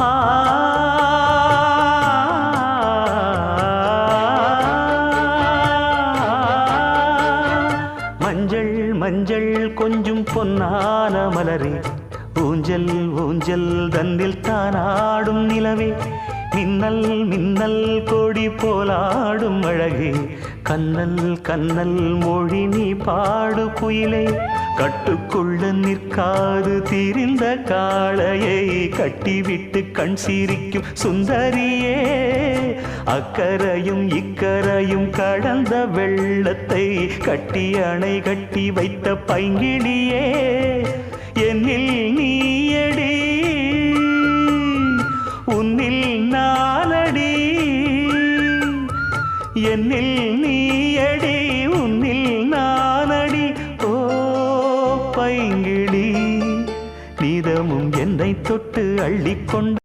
ஆ மஞ்சள் மஞ்சள் கொஞ்சம் பொன்னான மலரே, ஊஞ்சல் ஊஞ்சல் தன்னில் தானாடும் நிலவே, மின்னல் மின்னல் கொடி போலாடும் அழகே, கண்ணல் கண்ணல் மொழி நீ பாடு குயிலே, கட்டுக்குள்ள நிற்காது திரிந்த காளையை கட்டிவிட்டு கண் சிரிக்கும் சுந்தரியே, அக்கரையும் இக்கரையும் கடந்த வெள்ளத்தை கட்டி அணை கட்டி வைத்த பைங்கிளியே, என்னில் நீயடி உன்னில் நானடி, என்னில் நீயடி உன்னில் நானடி. ஓ பைங்கிளி, நீதமும் என்னை தொட்டு அள்ளிக்கொண்டு